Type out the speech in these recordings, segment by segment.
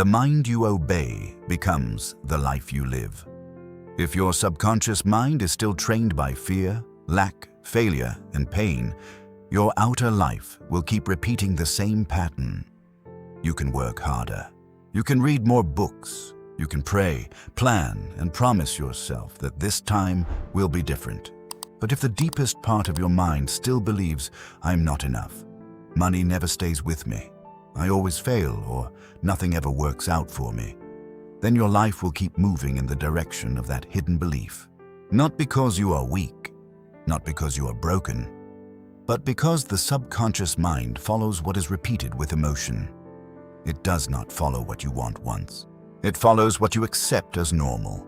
The mind you obey becomes the life you live. If your subconscious mind is still trained by fear, lack, failure, and pain, your outer life will keep repeating the same pattern. You can work harder. You can read more books. You can pray, plan, and promise yourself that this time will be different. But if the deepest part of your mind still believes, I'm not enough, money never stays with me, I always fail, or nothing ever works out for me, then your life will keep moving in the direction of that hidden belief. Not because you are weak, not because you are broken, but because the subconscious mind follows what is repeated with emotion. It does not follow what you want once. It follows what you accept as normal.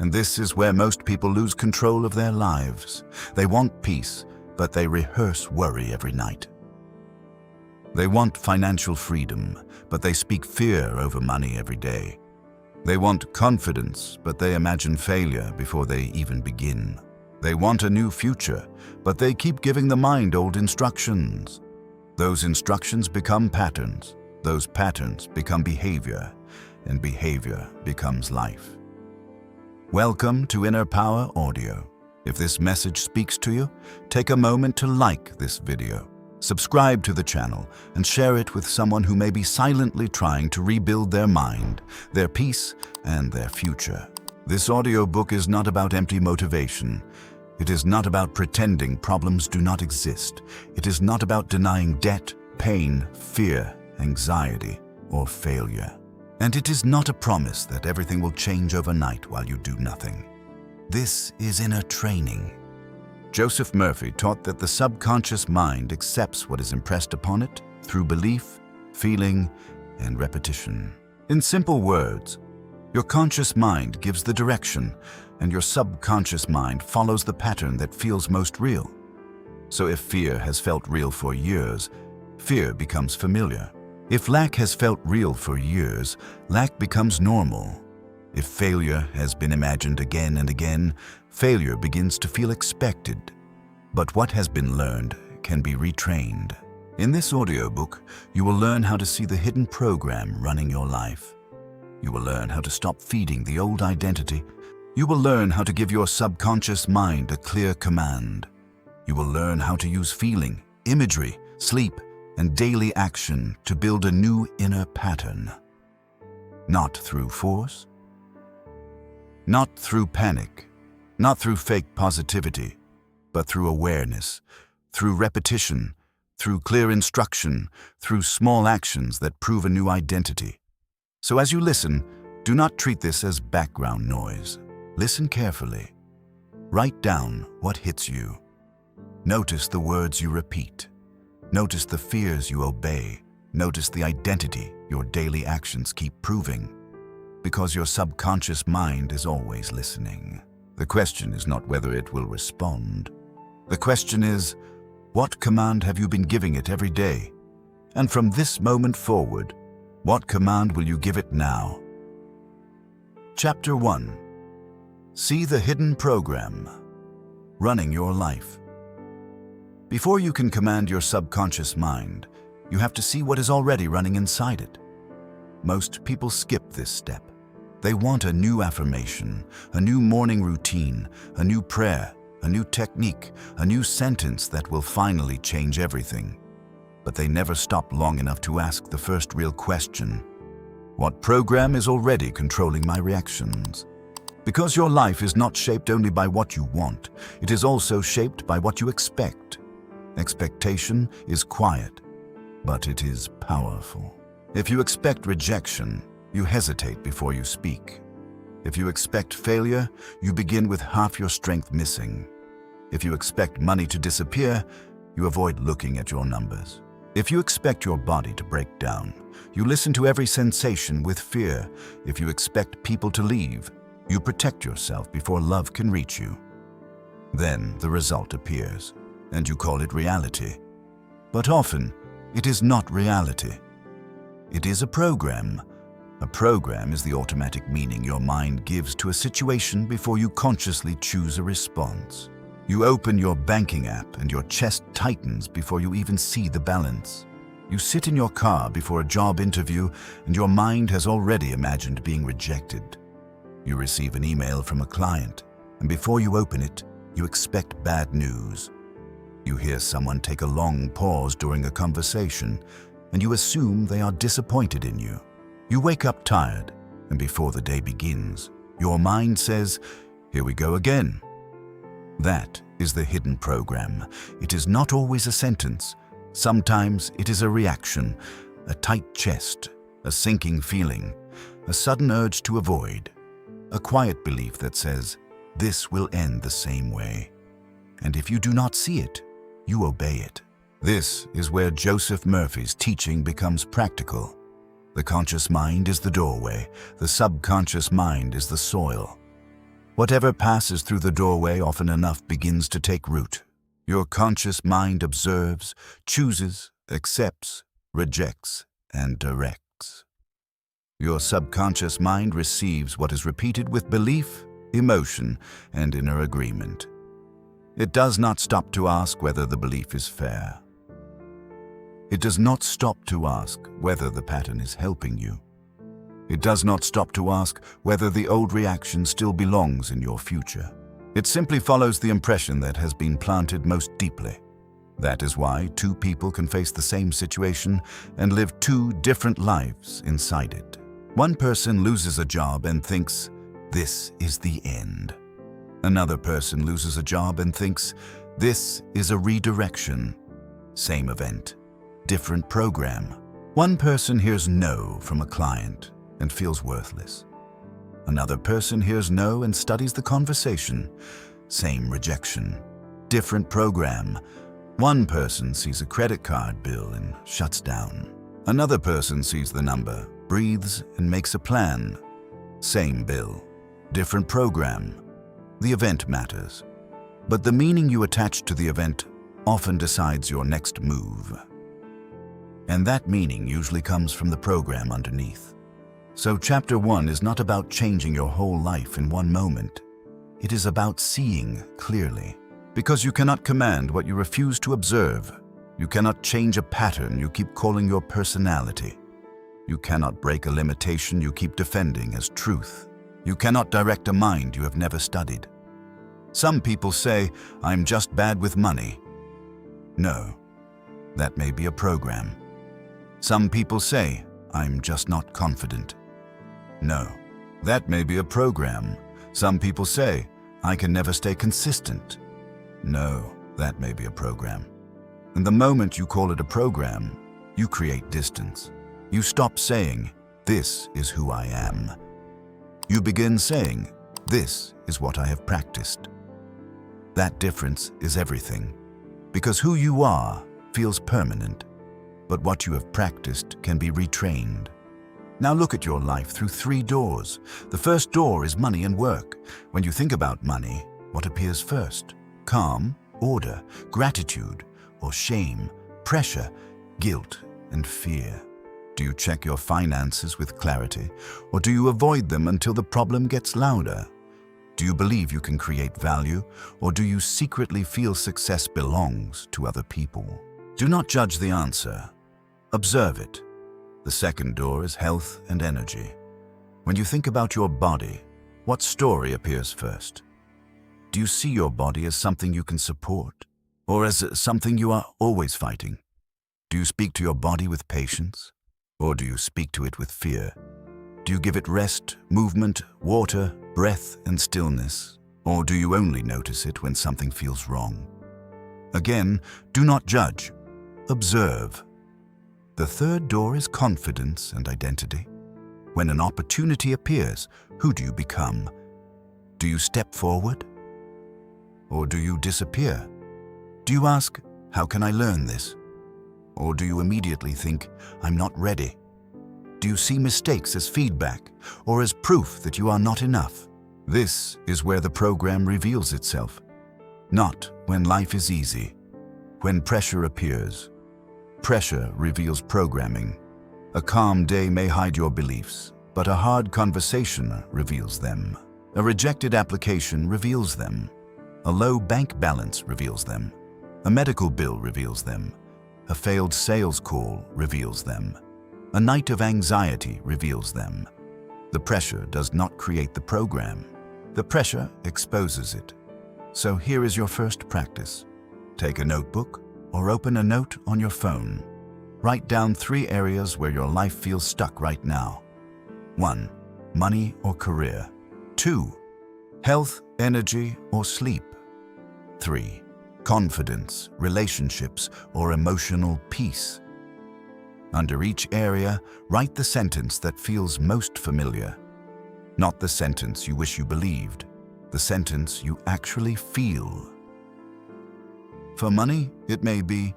And this is where most people lose control of their lives. They want peace, but they rehearse worry every night. They want financial freedom, but they speak fear over money every day. They want confidence, but they imagine failure before they even begin. They want a new future, but they keep giving the mind old instructions. Those instructions become patterns. Those patterns become behavior, and behavior becomes life. Welcome to Inner Power Audio. If this message speaks to you, take a moment to like this video, subscribe to the channel, and share it with someone who may be silently trying to rebuild their mind, their peace, and their future. This audiobook is not about empty motivation. It is not about pretending problems do not exist. It is not about denying debt, pain, fear, anxiety, or failure. And it is not a promise that everything will change overnight while you do nothing. This is inner training. Joseph Murphy taught that the subconscious mind accepts what is impressed upon it through belief, feeling, and repetition. In simple words, your conscious mind gives the direction, and your subconscious mind follows the pattern that feels most real. So if fear has felt real for years, fear becomes familiar. If lack has felt real for years, lack becomes normal. If failure has been imagined again and again, failure begins to feel expected. But what has been learned can be retrained. In this audiobook, you will learn how to see the hidden program running your life. You will learn how to stop feeding the old identity. You will learn how to give your subconscious mind a clear command. You will learn how to use feeling, imagery, sleep, and daily action to build a new inner pattern. Not through force, not through panic, not through fake positivity, but through awareness, through repetition, through clear instruction, through small actions that prove a new identity. So as you listen, do not treat this as background noise. Listen carefully. Write down what hits you. Notice the words you repeat. Notice the fears you obey. Notice the identity your daily actions keep proving. Because your subconscious mind is always listening. The question is not whether it will respond. The question is, what command have you been giving it every day? And from this moment forward, what command will you give it now? Chapter 1. See the hidden program. Running your life. Before you can command your subconscious mind, you have to see what is already running inside it. Most people skip this step. They want a new affirmation, a new morning routine, a new prayer, a new technique, a new sentence that will finally change everything. But they never stop long enough to ask the first real question. What program is already controlling my reactions? Because your life is not shaped only by what you want, it is also shaped by what you expect. Expectation is quiet, but it is powerful. If you expect rejection, you hesitate before you speak. If you expect failure, you begin with half your strength missing. If you expect money to disappear, you avoid looking at your numbers. If you expect your body to break down, you listen to every sensation with fear. If you expect people to leave, you protect yourself before love can reach you. Then the result appears, and you call it reality. But often, it is not reality. It is a program. A program is the automatic meaning your mind gives to a situation before you consciously choose a response. You open your banking app and your chest tightens before you even see the balance. You sit in your car before a job interview and your mind has already imagined being rejected. You receive an email from a client, and before you open it, you expect bad news. You hear someone take a long pause during a conversation, and you assume they are disappointed in you. You wake up tired, and before the day begins, your mind says, "Here we go again." That is the hidden program. It is not always a sentence. Sometimes it is a reaction, a tight chest, a sinking feeling, a sudden urge to avoid, a quiet belief that says, "This will end the same way." And if you do not see it, you obey it. This is where Joseph Murphy's teaching becomes practical. The conscious mind is the doorway. The subconscious mind is the soil. Whatever passes through the doorway often enough begins to take root. Your conscious mind observes, chooses, accepts, rejects, and directs. Your subconscious mind receives what is repeated with belief, emotion, and inner agreement. It does not stop to ask whether the belief is fair. It does not stop to ask whether the pattern is helping you. It does not stop to ask whether the old reaction still belongs in your future. It simply follows the impression that has been planted most deeply. That is why two people can face the same situation and live two different lives inside it. One person loses a job and thinks, "This is the end." Another person loses a job and thinks, "This is a redirection." Same event, different program. One person hears no from a client and feels worthless. Another person hears no and studies the conversation. Same rejection, different program. One person sees a credit card bill and shuts down. Another person sees the number, breathes, and makes a plan. Same bill, different program. The event matters, but the meaning you attach to the event often decides your next move. And that meaning usually comes from the program underneath. So Chapter 1 is not about changing your whole life in one moment. It is about seeing clearly. Because you cannot command what you refuse to observe. You cannot change a pattern you keep calling your personality. You cannot break a limitation you keep defending as truth. You cannot direct a mind you have never studied. Some people say, "I'm just bad with money." No, that may be a program. Some people say, "I'm just not confident." No, that may be a program. Some people say, "I can never stay consistent." No, that may be a program. And the moment you call it a program, you create distance. You stop saying, "This is who I am." You begin saying, "This is what I have practiced." That difference is everything. Because who you are feels permanent, but what you have practiced can be retrained. Now look at your life through 3 doors. The first door is money and work. When you think about money, what appears first? Calm, order, gratitude, or shame, pressure, guilt, and fear. Do you check your finances with clarity, or do you avoid them until the problem gets louder? Do you believe you can create value, or do you secretly feel success belongs to other people? Do not judge the answer. Observe it. The second door is health and energy. When you think about your body, what story appears first? Do you see your body as something you can support, or as something you are always fighting? Do you speak to your body with patience, or do you speak to it with fear? Do you give it rest, movement, water, breath, and stillness, or do you only notice it when something feels wrong? Again, do not judge. Observe. The third door is confidence and identity. When an opportunity appears, who do you become? Do you step forward? Or do you disappear? Do you ask, "How can I learn this?" Or do you immediately think, "I'm not ready"? Do you see mistakes as feedback or as proof that you are not enough? This is where the program reveals itself. Not when life is easy, when pressure appears. Pressure reveals programming. A calm day may hide your beliefs, but a hard conversation reveals them. A rejected application reveals them. A low bank balance reveals them. A medical bill reveals them. A failed sales call reveals them. A night of anxiety reveals them. The pressure does not create the program. The pressure exposes it. So here is your first practice. Take a notebook or open a note on your phone. Write down 3 areas where your life feels stuck right now. 1. Money or career. 2. Health, energy, or sleep. 3. Confidence, relationships, or emotional peace. Under each area, write the sentence that feels most familiar. Not the sentence you wish you believed, the sentence you actually feel. For money, it may be,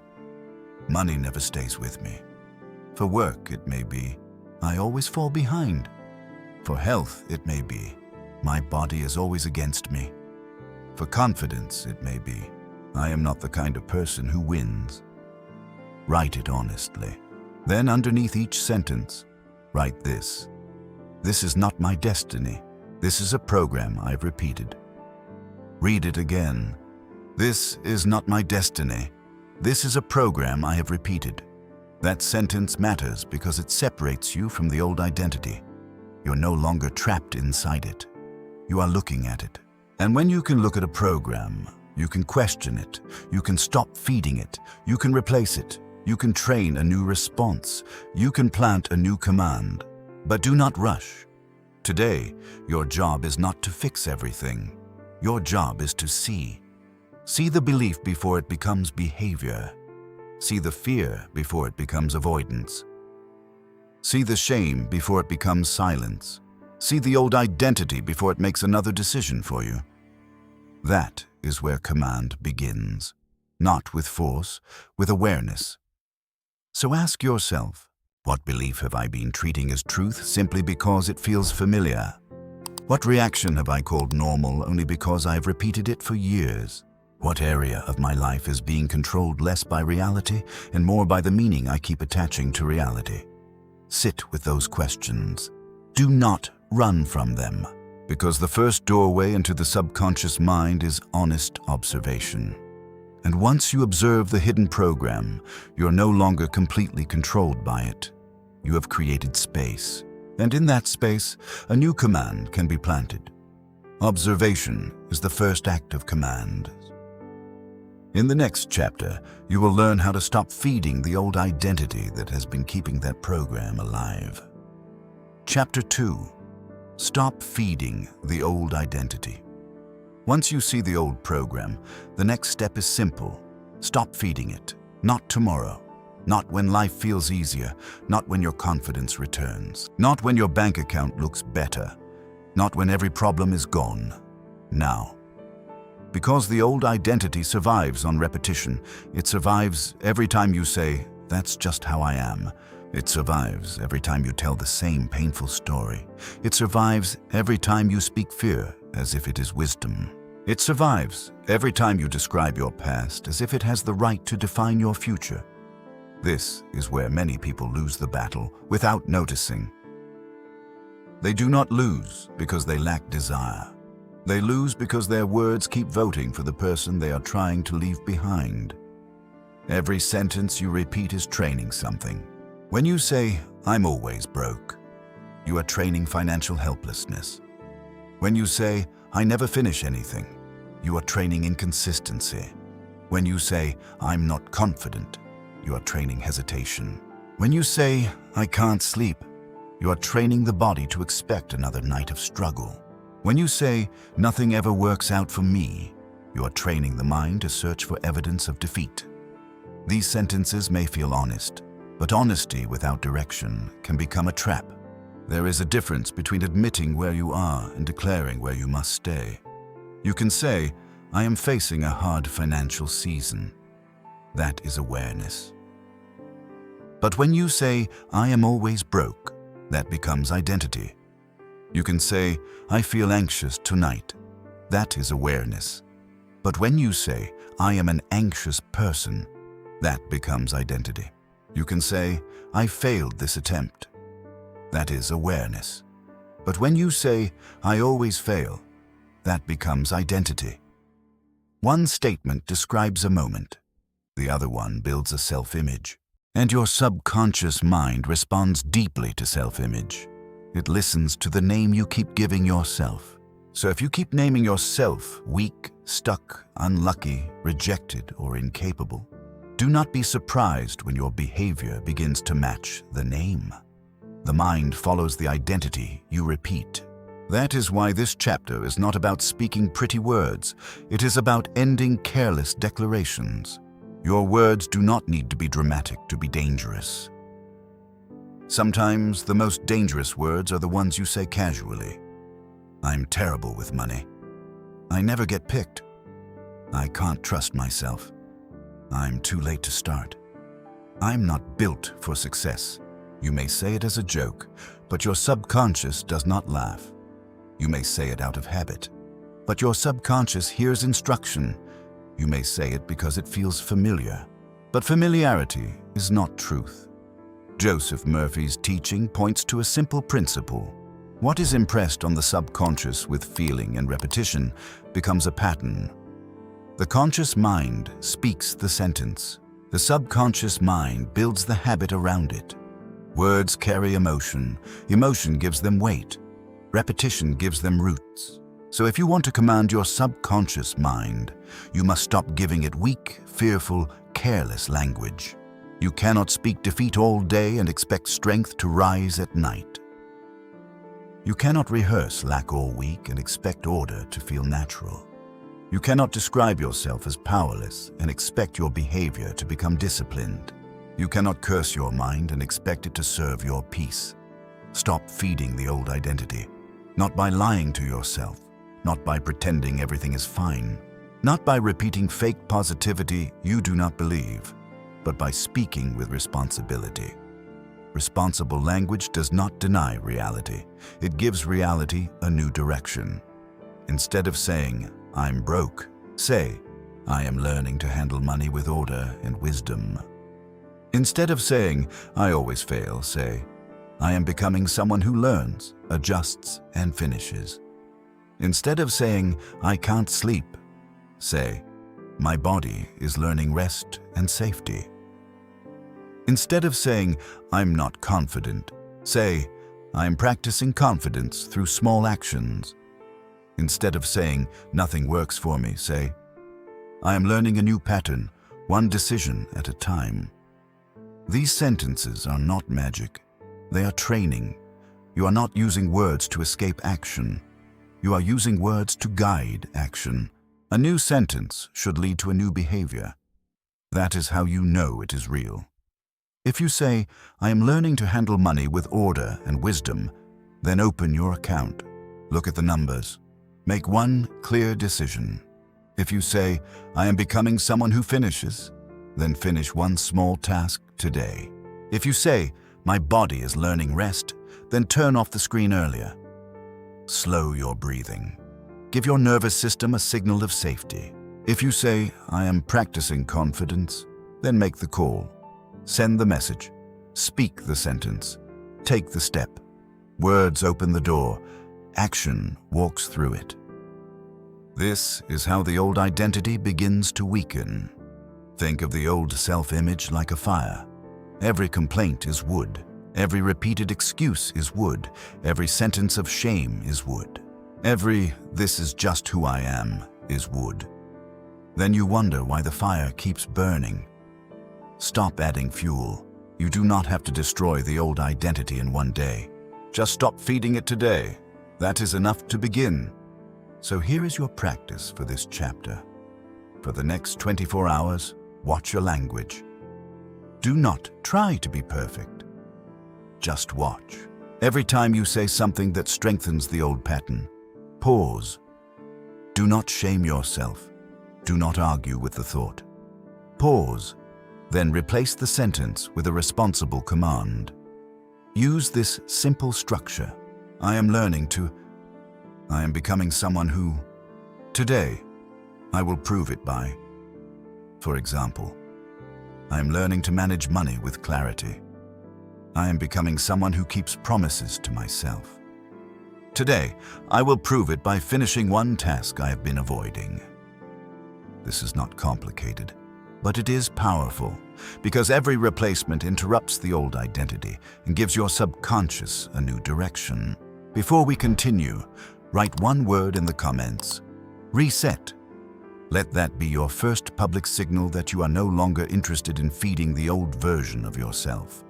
money never stays with me. For work, it may be, I always fall behind. For health, it may be, my body is always against me. For confidence, it may be, I am not the kind of person who wins. Write it honestly. Then underneath each sentence, write this. This is not my destiny. This is a program I've repeated. Read it again. This is not my destiny. This is a program I have repeated. That sentence matters because it separates you from the old identity. You're no longer trapped inside it. You are looking at it. And when you can look at a program, you can question it. You can stop feeding it. You can replace it. You can train a new response. You can plant a new command. But do not rush. Today, your job is not to fix everything. Your job is to see. See the belief before it becomes behavior. See the fear before it becomes avoidance. See the shame before it becomes silence. See the old identity before it makes another decision for you. That is where command begins. Not with force, with awareness. So ask yourself, what belief have I been treating as truth simply because it feels familiar? What reaction have I called normal only because I've repeated it for years? What area of my life is being controlled less by reality and more by the meaning I keep attaching to reality? Sit with those questions. Do not run from them, because the first doorway into the subconscious mind is honest observation. And once you observe the hidden program, you're no longer completely controlled by it. You have created space, and in that space, a new command can be planted. Observation is the first act of command. In the next chapter, you will learn how to stop feeding the old identity that has been keeping that program alive. Chapter 2. Stop feeding the old identity. Once you see the old program, the next step is simple. Stop feeding it. Not tomorrow. Not when life feels easier. Not when your confidence returns. Not when your bank account looks better. Not when every problem is gone. Now. Because the old identity survives on repetition. It survives every time you say, "That's just how I am." It survives every time you tell the same painful story. It survives every time you speak fear as if it is wisdom. It survives every time you describe your past as if it has the right to define your future. This is where many people lose the battle without noticing. They do not lose because they lack desire. They lose because their words keep voting for the person they are trying to leave behind. Every sentence you repeat is training something. When you say, "I'm always broke," you are training financial helplessness. When you say, "I never finish anything," you are training inconsistency. When you say, "I'm not confident," you are training hesitation. When you say, "I can't sleep," you are training the body to expect another night of struggle. When you say, "Nothing ever works out for me," you are training the mind to search for evidence of defeat. These sentences may feel honest, but honesty without direction can become a trap. There is a difference between admitting where you are and declaring where you must stay. You can say, "I am facing a hard financial season." That is awareness. But when you say, "I am always broke," that becomes identity. You can say, "I feel anxious tonight." That is awareness. But when you say, "I am an anxious person," that becomes identity. You can say, "I failed this attempt." That is awareness. But when you say, "I always fail," that becomes identity. One statement describes a moment. The other one builds a self-image. And your subconscious mind responds deeply to self-image. It listens to the name you keep giving yourself. So if you keep naming yourself weak, stuck, unlucky, rejected, or incapable, do not be surprised when your behavior begins to match the name. The mind follows the identity you repeat. That is why this chapter is not about speaking pretty words. It is about ending careless declarations. Your words do not need to be dramatic to be dangerous. Sometimes the most dangerous words are the ones you say casually. I'm terrible with money. I never get picked. I can't trust myself. I'm too late to start. I'm not built for success. You may say it as a joke, but your subconscious does not laugh. You may say it out of habit, but your subconscious hears instruction. You may say it because it feels familiar, but familiarity is not truth. Joseph Murphy's teaching points to a simple principle. What is impressed on the subconscious with feeling and repetition becomes a pattern. The conscious mind speaks the sentence. The subconscious mind builds the habit around it. Words carry emotion. Emotion gives them weight. Repetition gives them roots. So if you want to command your subconscious mind, you must stop giving it weak, fearful, careless language. You cannot speak defeat all day and expect strength to rise at night. You cannot rehearse lack all week and expect order to feel natural. You cannot describe yourself as powerless and expect your behavior to become disciplined. You cannot curse your mind and expect it to serve your peace. Stop feeding the old identity, not by lying to yourself, not by pretending everything is fine, not by repeating fake positivity you do not believe, but by speaking with responsibility. Responsible language does not deny reality. It gives reality a new direction. Instead of saying, I'm broke, say, I am learning to handle money with order and wisdom. Instead of saying, I always fail, say, I am becoming someone who learns, adjusts, and finishes. Instead of saying, I can't sleep, say, my body is learning rest and safety. Instead of saying, I'm not confident, say, I'm practicing confidence through small actions. Instead of saying, nothing works for me, say, I am learning a new pattern, one decision at a time. These sentences are not magic. They are training. You are not using words to escape action. You are using words to guide action. A new sentence should lead to a new behavior. That is how you know it is real. If you say, I am learning to handle money with order and wisdom, then open your account. Look at the numbers. Make one clear decision. If you say, I am becoming someone who finishes, then finish one small task today. If you say, my body is learning rest, then turn off the screen earlier. Slow your breathing. Give your nervous system a signal of safety. If you say, I am practicing confidence, then make the call. Send the message. Speak the sentence. Take the step. Words open the door. Action walks through it. This is how the old identity begins to weaken. Think of the old self-image like a fire. Every complaint is wood. Every repeated excuse is wood. Every sentence of shame is wood. Every "this is just who I am" is wood. Then you wonder why the fire keeps burning. Stop adding fuel. You do not have to destroy the old identity in one day. Just stop feeding it today. That is enough to begin. So here is your practice for this chapter. For the next 24 hours, watch your language. Do not try to be perfect. Just watch. Every time you say something that strengthens the old pattern, pause. Do not shame yourself. Do not argue with the thought. Pause. Then replace the sentence with a responsible command. Use this simple structure. I am learning to. I am becoming someone who. Today, I will prove it by. For example, I am learning to manage money with clarity. I am becoming someone who keeps promises to myself. Today, I will prove it by finishing one task I have been avoiding. This is not complicated, but it is powerful, because every replacement interrupts the old identity and gives your subconscious a new direction. Before we continue, write one word in the comments: reset. Let that be your first public signal that you are no longer interested in feeding the old version of yourself.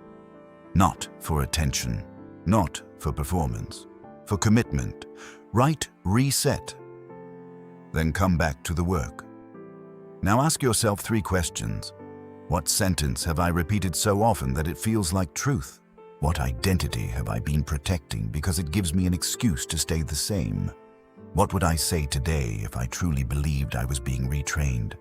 Not for attention, not for performance, for commitment. Write reset. Then come back to the work. Now ask yourself 3 questions. What sentence have I repeated so often that it feels like truth? What identity have I been protecting because it gives me an excuse to stay the same? What would I say today if I truly believed I was being retrained?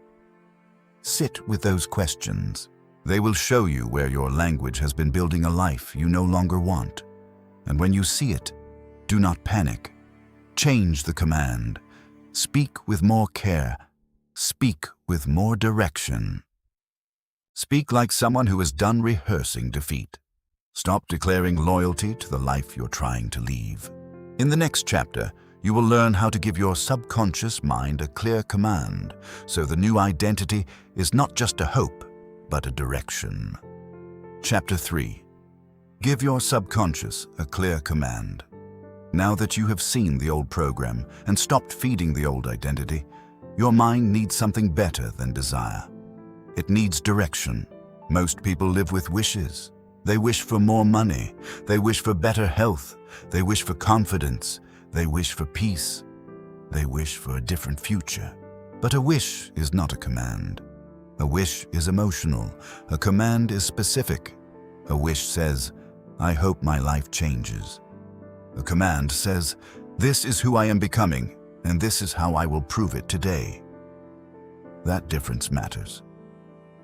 Sit with those questions. They will show you where your language has been building a life you no longer want. And when you see it, do not panic. Change the command. Speak with more care. Speak with more direction. Speak like someone who is done rehearsing defeat. Stop declaring loyalty to the life you're trying to leave. In the next chapter, you will learn how to give your subconscious mind a clear command, so the new identity is not just a hope, but a direction. Chapter 3. Give your subconscious a clear command. Now that you have seen the old program and stopped feeding the old identity, your mind needs something better than desire. It needs direction. Most people live with wishes. They wish for more money. They wish for better health. They wish for confidence. They wish for peace. They wish for a different future. But a wish is not a command. A wish is emotional. A command is specific. A wish says, I hope my life changes. A command says, this is who I am becoming, and this is how I will prove it today. That difference matters,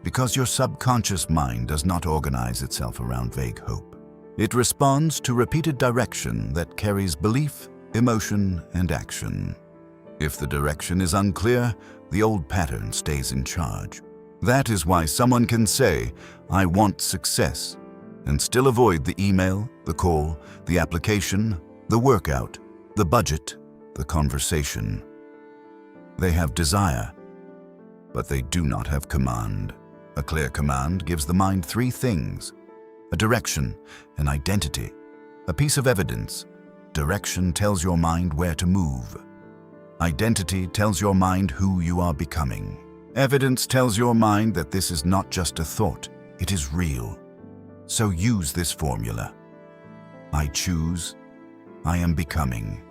because your subconscious mind does not organize itself around vague hope. It responds to repeated direction that carries belief, emotion, and action. If the direction is unclear, the old pattern stays in charge. That is why someone can say, I want success, and still avoid the email, the call, the application, the workout, the budget, the conversation. They have desire, but they do not have command. A clear command gives the mind 3 things: a direction, an identity, a piece of evidence. Direction tells your mind where to move. Identity tells your mind who you are becoming. Evidence tells your mind that this is not just a thought, it is real. So use this formula. I choose, I am becoming.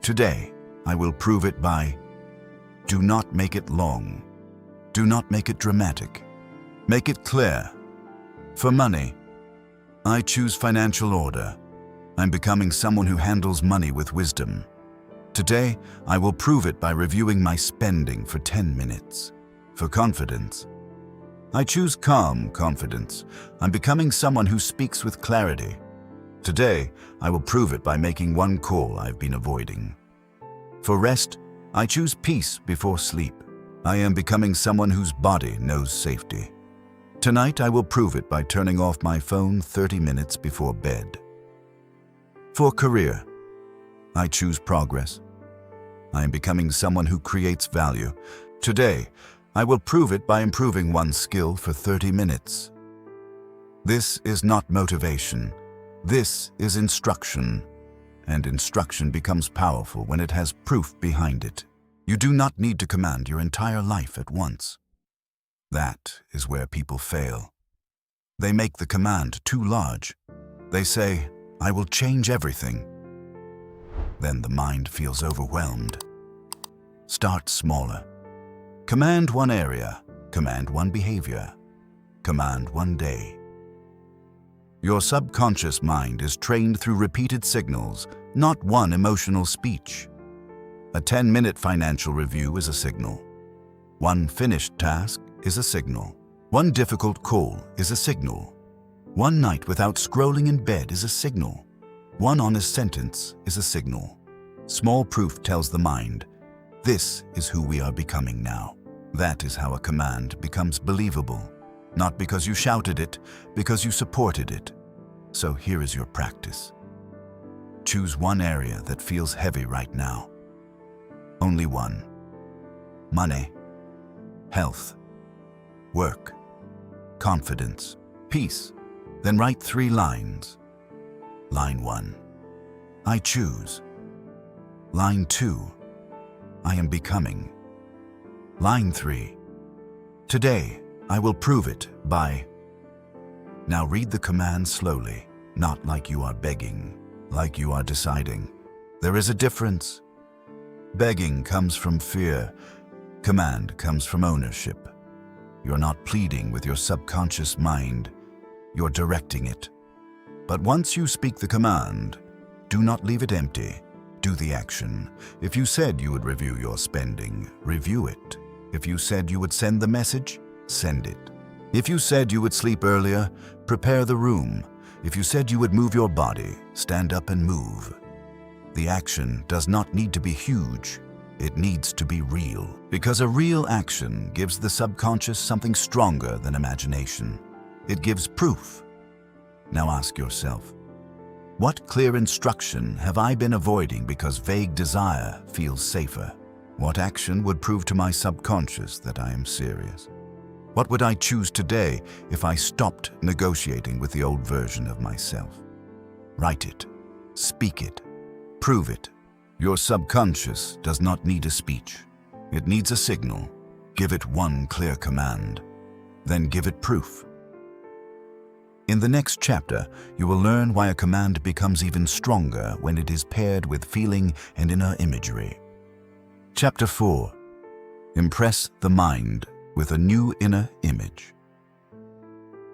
Today, I will prove it by, do not make it long. Do not make it dramatic. Make it clear. For money, I choose financial order. I'm becoming someone who handles money with wisdom. Today, I will prove it by reviewing my spending for 10 minutes. For confidence, I choose calm confidence. I'm becoming someone who speaks with clarity. Today, I will prove it by making one call I've been avoiding. For rest, I choose peace before sleep. I am becoming someone whose body knows safety. Tonight, I will prove it by turning off my phone 30 minutes before bed. For career, I choose progress. I am becoming someone who creates value. Today, I will prove it by improving one skill for 30 minutes. This is not motivation. This is instruction. And instruction becomes powerful when it has proof behind it. You do not need to command your entire life at once. That is where people fail. They make the command too large. They say, I will change everything. Then the mind feels overwhelmed. Start smaller. Command one area, command one behavior, command one day. Your subconscious mind is trained through repeated signals, not one emotional speech. A 10-minute financial review is a signal. One finished task is a signal. One difficult call is a signal. One night without scrolling in bed is a signal. One honest sentence is a signal. Small proof tells the mind, this is who we are becoming now. That is how a command becomes believable. Not because you shouted it, because you supported it. So here is your practice. Choose one area that feels heavy right now. Only one. Money, health, work, confidence, peace. Then write 3 lines. Line 1, I choose. Line 2, I am becoming. Line 3, today I will prove it by. Now read the command slowly, not like you are begging, like you are deciding. There is a difference. Begging comes from fear. Command comes from ownership. You're not pleading with your subconscious mind. You're directing it. But once you speak the command, do not leave it empty. Do the action. If you said you would review your spending, review it. If you said you would send the message, send it. If you said you would sleep earlier, prepare the room. If you said you would move your body, stand up and move. The action does not need to be huge. It needs to be real. Because a real action gives the subconscious something stronger than imagination. It gives proof. Now ask yourself, what clear instruction have I been avoiding because vague desire feels safer? What action would prove to my subconscious that I am serious? What would I choose today if I stopped negotiating with the old version of myself? Write it, speak it, prove it. Your subconscious does not need a speech. It needs a signal. Give it one clear command, then give it proof. In the next chapter, you will learn why a command becomes even stronger when it is paired with feeling and inner imagery. Chapter 4. Impress the mind with a new inner image.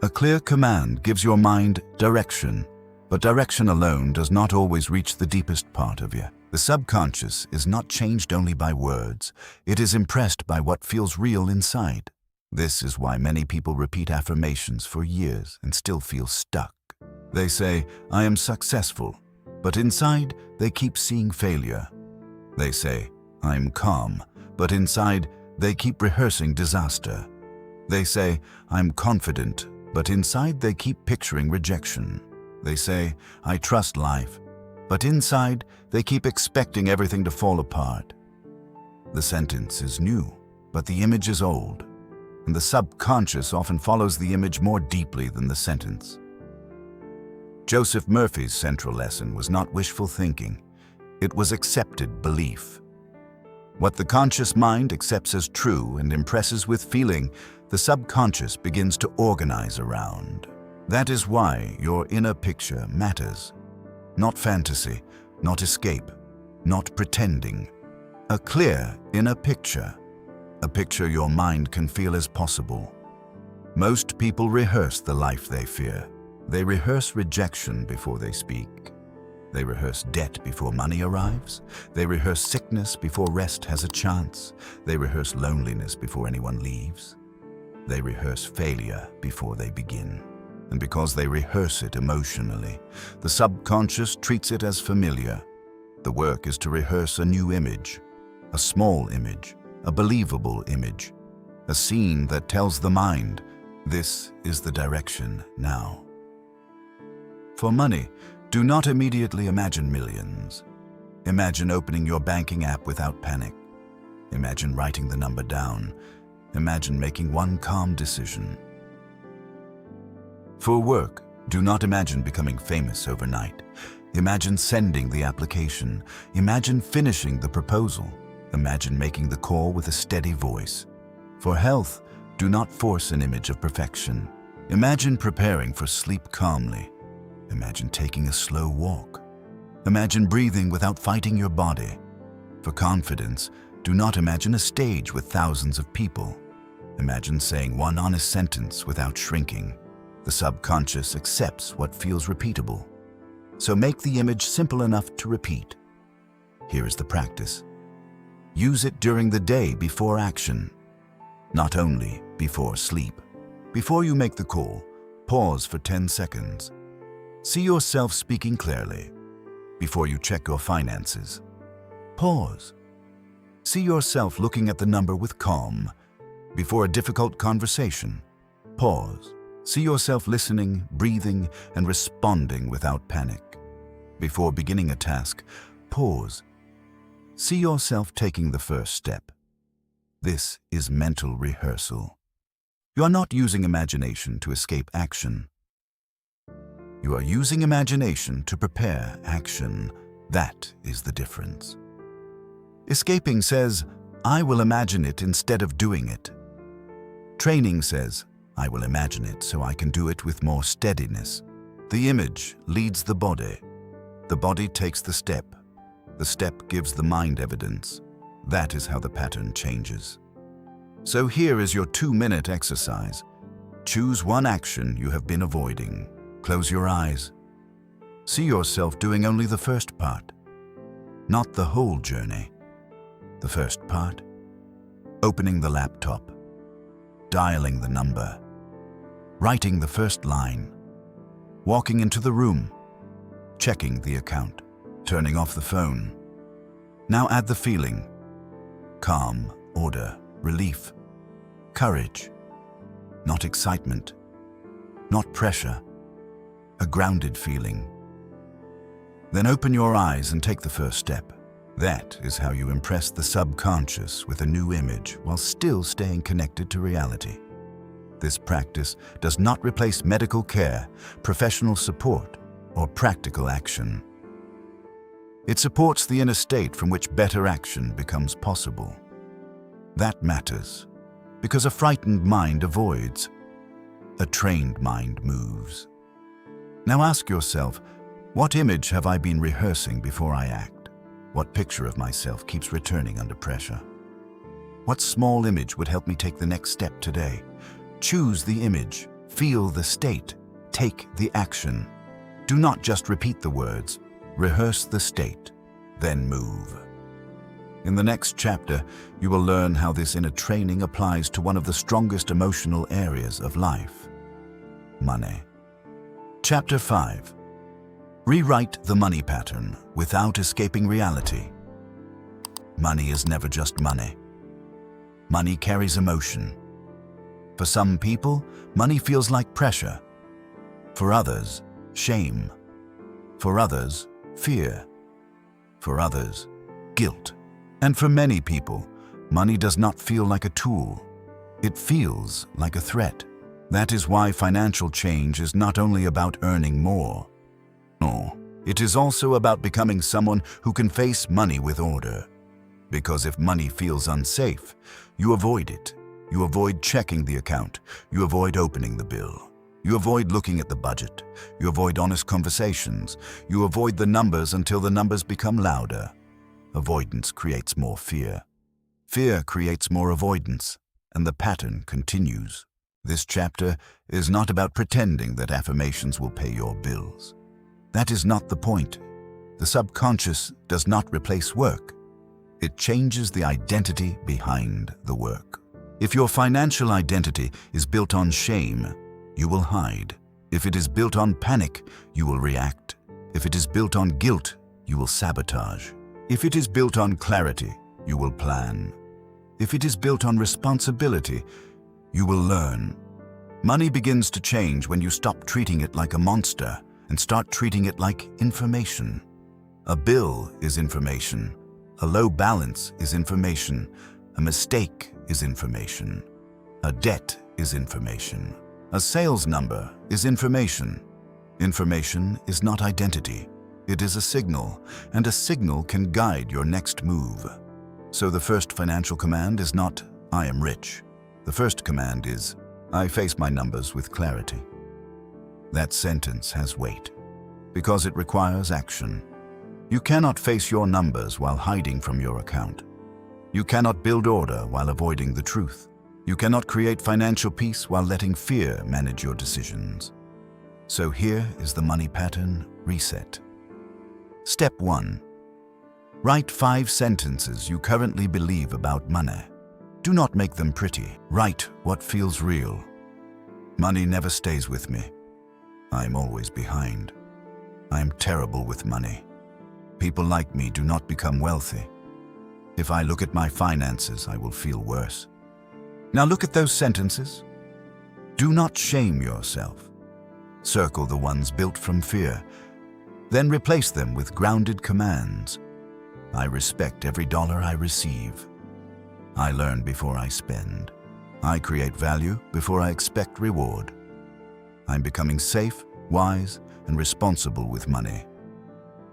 A clear command gives your mind direction, but direction alone does not always reach the deepest part of you. The subconscious is not changed only by words. It is impressed by what feels real inside. This is why many people repeat affirmations for years and still feel stuck. They say, I am successful, but inside they keep seeing failure. They say, I'm calm, but inside they keep rehearsing disaster. They say, I'm confident, but inside they keep picturing rejection. They say, I trust life, but inside they keep expecting everything to fall apart. The sentence is new, but the image is old. And the subconscious often follows the image more deeply than the sentence. Joseph Murphy's central lesson was not wishful thinking. It was accepted belief. What the conscious mind accepts as true and impresses with feeling, the subconscious begins to organize around. That is why your inner picture matters. Not fantasy, not escape, not pretending. A clear inner picture. A picture your mind can feel as possible. Most people rehearse the life they fear. They rehearse rejection before they speak. They rehearse debt before money arrives. They rehearse sickness before rest has a chance. They rehearse loneliness before anyone leaves. They rehearse failure before they begin. And because they rehearse it emotionally, the subconscious treats it as familiar. The work is to rehearse a new image, a small image, a believable image, a scene that tells the mind, this is the direction now. For money, do not immediately imagine millions. Imagine opening your banking app without panic. Imagine writing the number down. Imagine making one calm decision. For work, do not imagine becoming famous overnight. Imagine sending the application. Imagine finishing the proposal. Imagine making the call with a steady voice. For health, do not force an image of perfection. Imagine preparing for sleep calmly. Imagine taking a slow walk. Imagine breathing without fighting your body. For confidence, do not imagine a stage with thousands of people. Imagine saying one honest sentence without shrinking. The subconscious accepts what feels repeatable. So make the image simple enough to repeat. Here is the practice. Use it during the day before action, not only before sleep. Before you make the call, pause for 10 seconds. See yourself speaking clearly. Before you check your finances, pause. See yourself looking at the number with calm. Before a difficult conversation, pause. See yourself listening, breathing, and responding without panic. Before beginning a task, pause. See yourself taking the first step. This is mental rehearsal. You are not using imagination to escape action. You are using imagination to prepare action. That is the difference. Escaping says, I will imagine it instead of doing it. Training says, I will imagine it so I can do it with more steadiness. The image leads the body. The body takes the step. The step gives the mind evidence. That is how the pattern changes. So here is your 2-minute exercise. Choose one action you have been avoiding. Close your eyes. See yourself doing only the first part, not the whole journey. The first part, opening the laptop, dialing the number, writing the first line, walking into the room, checking the account, turning off the phone. Now add the feeling: calm, order, relief, courage, not excitement, not pressure, a grounded feeling. Then open your eyes and take the first step. That is how you impress the subconscious with a new image while still staying connected to reality. This practice does not replace medical care, professional support, or practical action. It supports the inner state from which better action becomes possible. That matters, because a frightened mind avoids, a trained mind moves. Now ask yourself, what image have I been rehearsing before I act? What picture of myself keeps returning under pressure? What small image would help me take the next step today? Choose the image, feel the state, take the action. Do not just repeat the words, rehearse the state, then move. In the next chapter, you will learn how this inner training applies to one of the strongest emotional areas of life: money. Chapter 5. Rewrite the money pattern without escaping reality. Money is never just money. Money carries emotion. For some people, money feels like pressure. For others, shame. For others, fear. For others, guilt. And for many people, money does not feel like a tool. It feels like a threat. That is why financial change is not only about earning more. No, it is also about becoming someone who can face money with order. Because if money feels unsafe, you avoid it. You avoid checking the account. You avoid opening the bill. You avoid looking at the budget. You avoid honest conversations. You avoid the numbers until the numbers become louder. Avoidance creates more fear. Fear creates more avoidance, and the pattern continues. This chapter is not about pretending that affirmations will pay your bills. That is not the point. The subconscious does not replace work. It changes the identity behind the work. If your financial identity is built on shame, you will hide. If it is built on panic, you will react. If it is built on guilt, you will sabotage. If it is built on clarity, you will plan. If it is built on responsibility, you will learn. Money begins to change when you stop treating it like a monster and start treating it like information. A bill is information. A low balance is information. A mistake is information. A debt is information. A sales number is information. Information is not identity. It is a signal, and a signal can guide your next move. So the first financial command is not, I am rich. The first command is, I face my numbers with clarity. That sentence has weight, because it requires action. You cannot face your numbers while hiding from your account. You cannot build order while avoiding the truth. You cannot create financial peace while letting fear manage your decisions. So here is the money pattern reset. Step 1. Write 5 sentences you currently believe about money. Do not make them pretty. Write what feels real. Money never stays with me. I am always behind. I am terrible with money. People like me do not become wealthy. If I look at my finances, I will feel worse. Now look at those sentences. Do not shame yourself. Circle the ones built from fear. Then replace them with grounded commands. I respect every dollar I receive. I learn before I spend. I create value before I expect reward. I'm becoming safe, wise, and responsible with money.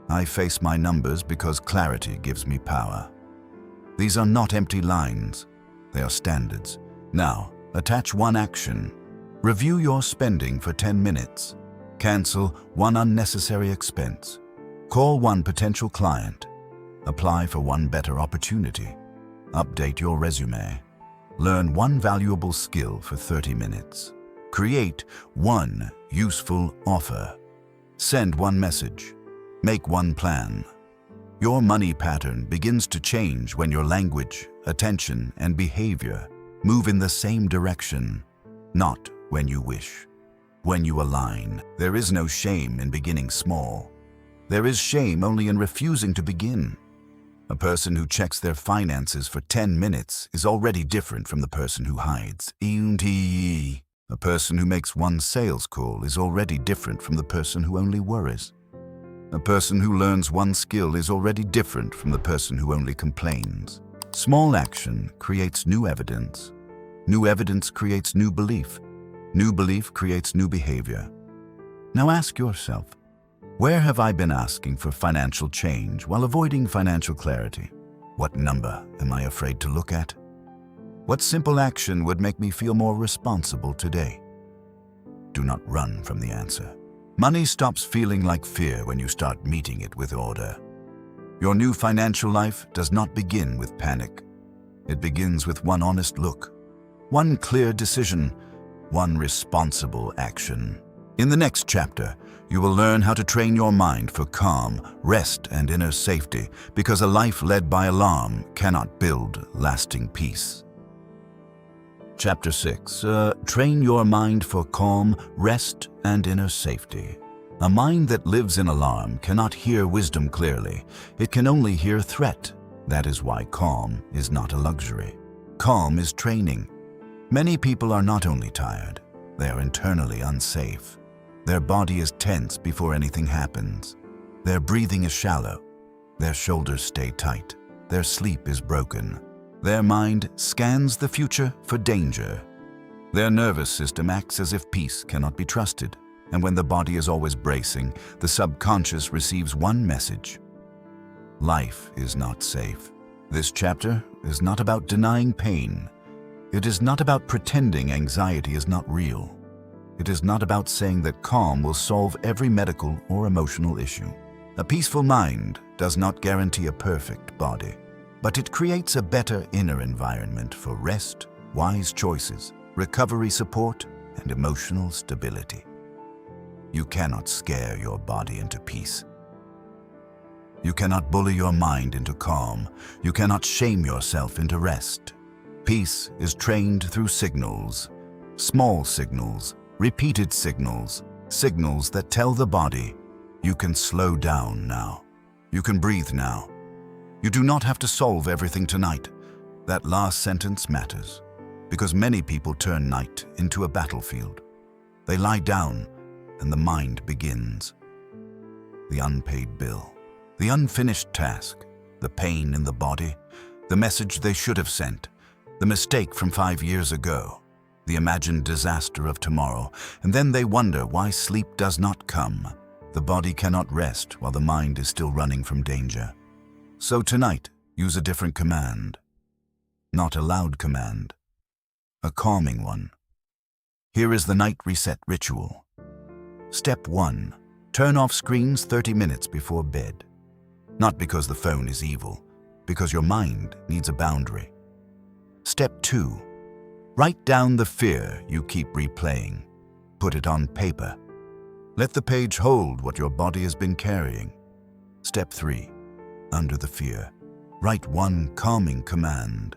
I face my numbers because clarity gives me power. These are not empty lines. They are standards. Now, attach one action. Review your spending for 10 minutes. Cancel one unnecessary expense. Call one potential client. Apply for one better opportunity. Update your resume. Learn one valuable skill for 30 minutes. Create one useful offer. Send one message. Make one plan. Your money pattern begins to change when your language, attention, and behavior move in the same direction, not when you wish. When you align, there is no shame in beginning small. There is shame only in refusing to begin. A person who checks their finances for 10 minutes is already different from the person who hides. A person who makes one sales call is already different from the person who only worries. A person who learns one skill is already different from the person who only complains. Small action creates new evidence. New evidence creates new belief. New belief creates new behavior. Now ask yourself, where have I been asking for financial change while avoiding financial clarity? What number am I afraid to look at? What simple action would make me feel more responsible today? Do not run from the answer. Money stops feeling like fear when you start meeting it with order. Your new financial life does not begin with panic. It begins with one honest look, one clear decision, one responsible action. In the next chapter, you will learn how to train your mind for calm, rest, and inner safety, because a life led by alarm cannot build lasting peace. Chapter 6. Train your mind for calm, rest, and inner safety. A mind that lives in alarm cannot hear wisdom clearly. It can only hear threat. That is why calm is not a luxury. Calm is training. Many people are not only tired, they are internally unsafe. Their body is tense before anything happens. Their breathing is shallow. Their shoulders stay tight. Their sleep is broken. Their mind scans the future for danger. Their nervous system acts as if peace cannot be trusted. And when the body is always bracing, the subconscious receives one message: life is not safe. This chapter is not about denying pain. It is not about pretending anxiety is not real. It is not about saying that calm will solve every medical or emotional issue. A peaceful mind does not guarantee a perfect body, but it creates a better inner environment for rest, wise choices, recovery support, and emotional stability. You cannot scare your body into peace. You cannot bully your mind into calm. You cannot shame yourself into rest. Peace is trained through signals, small signals, repeated signals, signals that tell the body, you can slow down now. You can breathe now. You do not have to solve everything tonight. That last sentence matters, because many people turn night into a battlefield. They lie down, and the mind begins. The unpaid bill, the unfinished task, the pain in the body, the message they should have sent, the mistake from 5 years ago, the imagined disaster of tomorrow, and then they wonder why sleep does not come. The body cannot rest while the mind is still running from danger. So tonight, use a different command. Not a loud command, a calming one. Here is the night reset ritual. Step 1. Turn off screens 30 minutes before bed. Not because the phone is evil, because your mind needs a boundary. Step 2. Write down the fear you keep replaying. Put it on paper. Let the page hold what your body has been carrying. Step 3. Under the fear, write one calming command.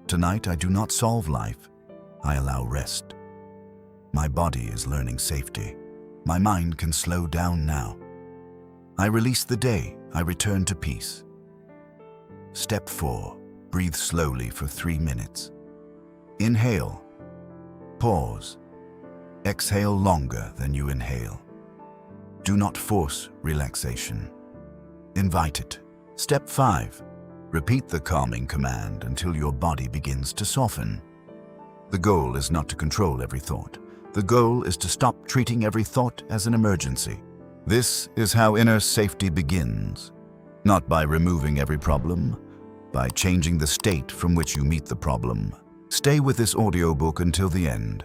Tonight I do not solve life. I allow rest. My body is learning safety. My mind can slow down now. I release the day. I return to peace. Step 4. Breathe slowly for 3 minutes. Inhale. Pause. Exhale longer than you inhale. Do not force relaxation. Invite it. Step 5. Repeat the calming command until your body begins to soften. The goal is not to control every thought. The goal is to stop treating every thought as an emergency. This is how inner safety begins. Not by removing every problem, by changing the state from which you meet the problem. Stay with this audiobook until the end,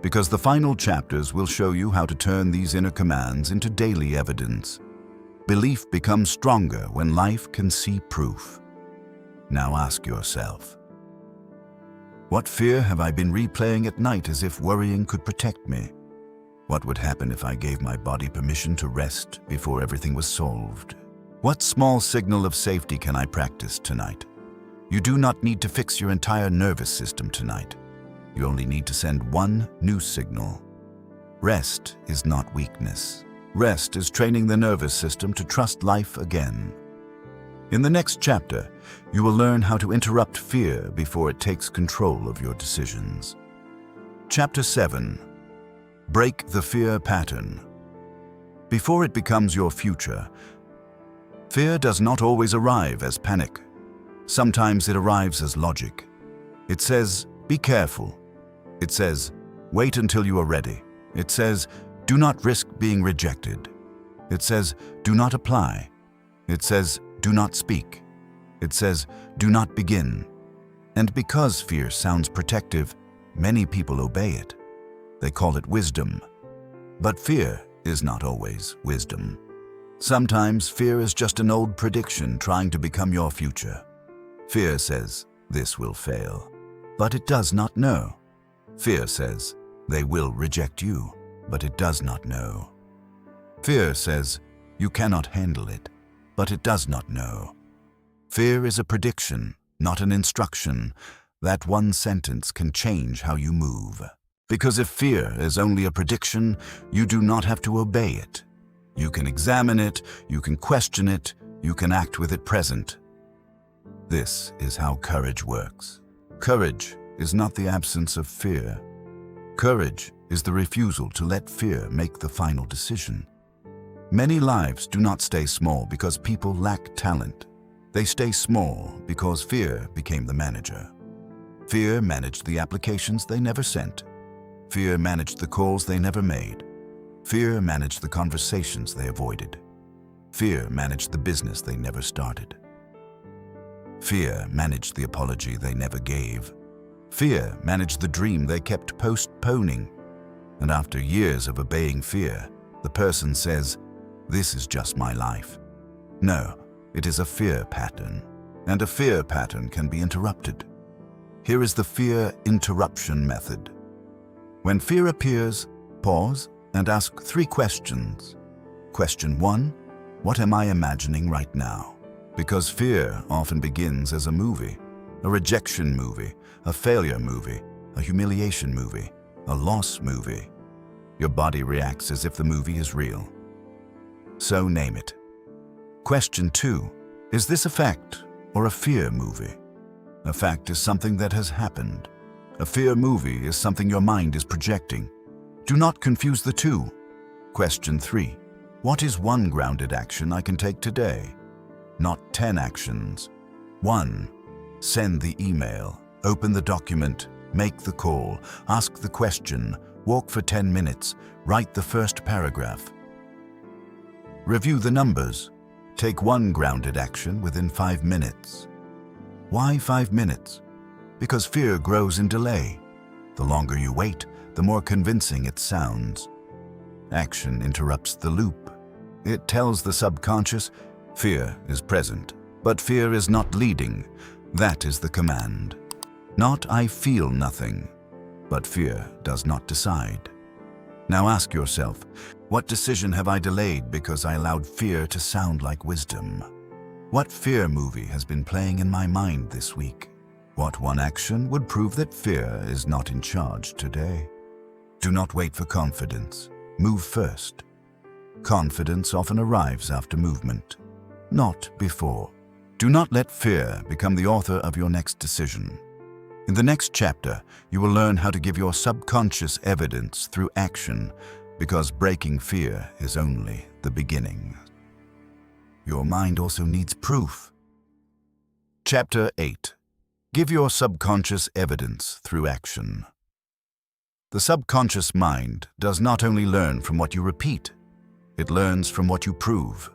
because the final chapters will show you how to turn these inner commands into daily evidence. Belief becomes stronger when life can see proof. Now ask yourself, what fear have I been replaying at night as if worrying could protect me? What would happen if I gave my body permission to rest before everything was solved? What small signal of safety can I practice tonight? You do not need to fix your entire nervous system tonight. You only need to send one new signal. Rest is not weakness. Rest is training the nervous system to trust life again. In the next chapter, you will learn how to interrupt fear before it takes control of your decisions. Chapter 7. Break the fear pattern. Before it becomes your future, fear does not always arrive as panic. Sometimes it arrives as logic. It says, be careful. It says, wait until you are ready. It says, do not risk being rejected. It says, do not apply. It says, do not speak. It says, do not begin. And because fear sounds protective, many people obey it. They call it wisdom. But fear is not always wisdom. Sometimes fear is just an old prediction trying to become your future. Fear says, this will fail, but it does not know. Fear says, they will reject you, but it does not know. Fear says, you cannot handle it, but it does not know. Fear is a prediction, not an instruction. That one sentence can change how you move. Because if fear is only a prediction, you do not have to obey it. You can examine it, you can question it, you can act with it present. This is how courage works. Courage is not the absence of fear. Courage is the refusal to let fear make the final decision. Many lives do not stay small because people lack talent. They stay small because fear became the manager. Fear managed the applications they never sent. Fear managed the calls they never made. Fear managed the conversations they avoided. Fear managed the business they never started. Fear managed the apology they never gave. Fear managed the dream they kept postponing. And after years of obeying fear, the person says, this is just my life. No, it is a fear pattern, and a fear pattern can be interrupted. Here is the fear interruption method. When fear appears, pause and ask 3 questions. Question 1, what am I imagining right now? Because fear often begins as a movie, a rejection movie, a failure movie, a humiliation movie, a loss movie. Your body reacts as if the movie is real. So name it. Question 2, is this a fact or a fear movie? A fact is something that has happened. A fear movie is something your mind is projecting. Do not confuse the two. Question 3. What is one grounded action I can take today? Not 10 actions. 1. Send the email, open the document, make the call, ask the question, walk for 10 minutes, write the first paragraph. Review the numbers. Take one grounded action within 5 minutes. Why 5 minutes? Because fear grows in delay. The longer you wait, the more convincing it sounds. Action interrupts the loop. It tells the subconscious, fear is present, but fear is not leading. That is the command. Not I feel nothing, but fear does not decide. Now ask yourself, what decision have I delayed because I allowed fear to sound like wisdom? What fear movie has been playing in my mind this week? What one action would prove that fear is not in charge today? Do not wait for confidence. Move first. Confidence often arrives after movement, not before. Do not let fear become the author of your next decision. In the next chapter, you will learn how to give your subconscious evidence through action, because breaking fear is only the beginning. Your mind also needs proof. Chapter 8. Give your subconscious evidence through action. The subconscious mind does not only learn from what you repeat, it learns from what you prove.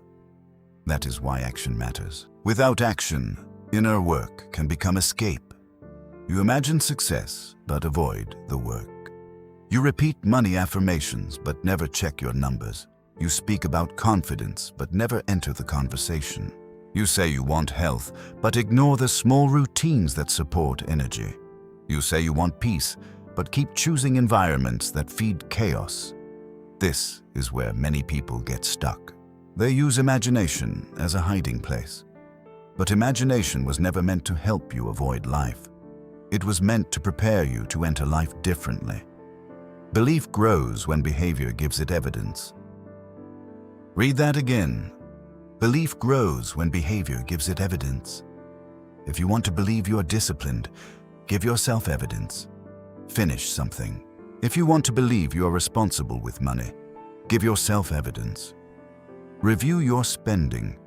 That is why action matters. Without action, inner work can become escape. You imagine success, but avoid the work. You repeat money affirmations, but never check your numbers. You speak about confidence, but never enter the conversation. You say you want health, but ignore the small routines that support energy. You say you want peace, but keep choosing environments that feed chaos. This is where many people get stuck. They use imagination as a hiding place. But imagination was never meant to help you avoid life. It was meant to prepare you to enter life differently. Belief grows when behavior gives it evidence. Read that again. Belief grows when behavior gives it evidence. If you want to believe you're disciplined, give yourself evidence. Finish something. If you want to believe you're responsible with money, give yourself evidence. Review your spending.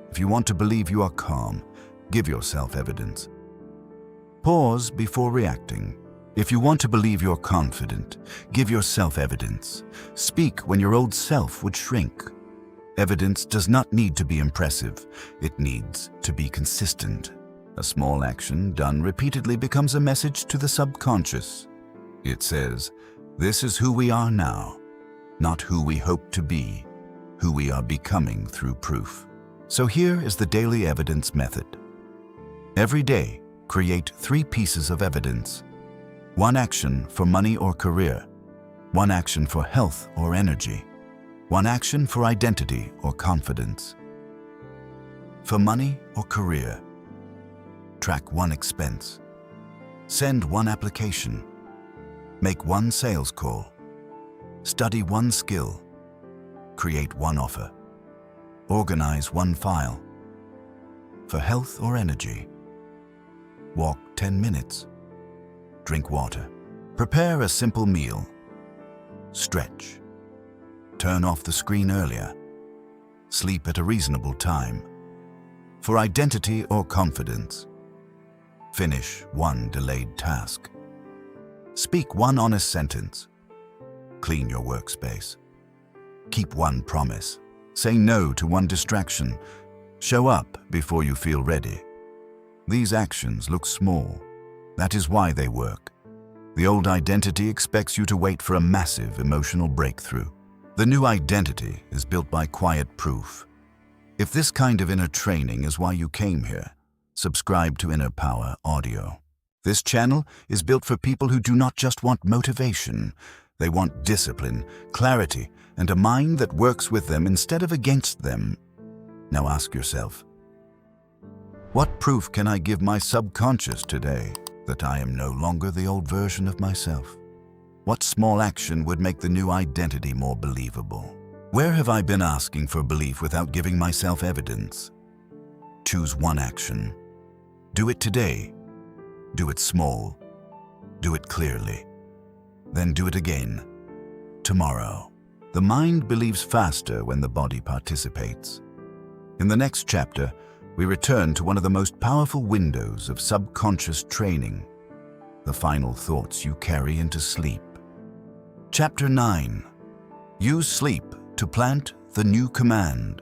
If you want to believe you are calm, give yourself evidence. Pause before reacting. If you want to believe you're confident, give yourself evidence. Speak when your old self would shrink. Evidence does not need to be impressive. It needs to be consistent. A small action done repeatedly becomes a message to the subconscious. It says, "This is who we are now, not who we hope to be, who we are becoming through proof." So here is the daily evidence method. Every day, create 3 pieces of evidence. 1 action for money or career, 1 action for health or energy, 1 action for identity or confidence. For money or career, track 1 expense, send 1 application, make 1 sales call, study 1 skill, create 1 offer, organize 1 file. For health or energy, walk 10 minutes, drink water, prepare a simple meal, stretch, turn off the screen earlier, sleep at a reasonable time. For identity or confidence, finish 1 delayed task, speak 1 honest sentence, clean your workspace, keep 1 promise, say no to 1 distraction, show up before you feel ready. These actions look small. That is why they work. The old identity expects you to wait for a massive emotional breakthrough. The new identity is built by quiet proof. If this kind of inner training is why you came here, subscribe to Inner Power Audio. This channel is built for people who do not just want motivation. They want discipline, clarity, and a mind that works with them instead of against them. Now ask yourself, what proof can I give my subconscious today that I am no longer the old version of myself? What small action would make the new identity more believable? Where have I been asking for belief without giving myself evidence? Choose 1 action. Do it today. Do it small. Do it clearly. Then do it again. Tomorrow. The mind believes faster when the body participates. In the next chapter, we return to one of the most powerful windows of subconscious training, the final thoughts you carry into sleep. Chapter 9. Use sleep to plant the new command.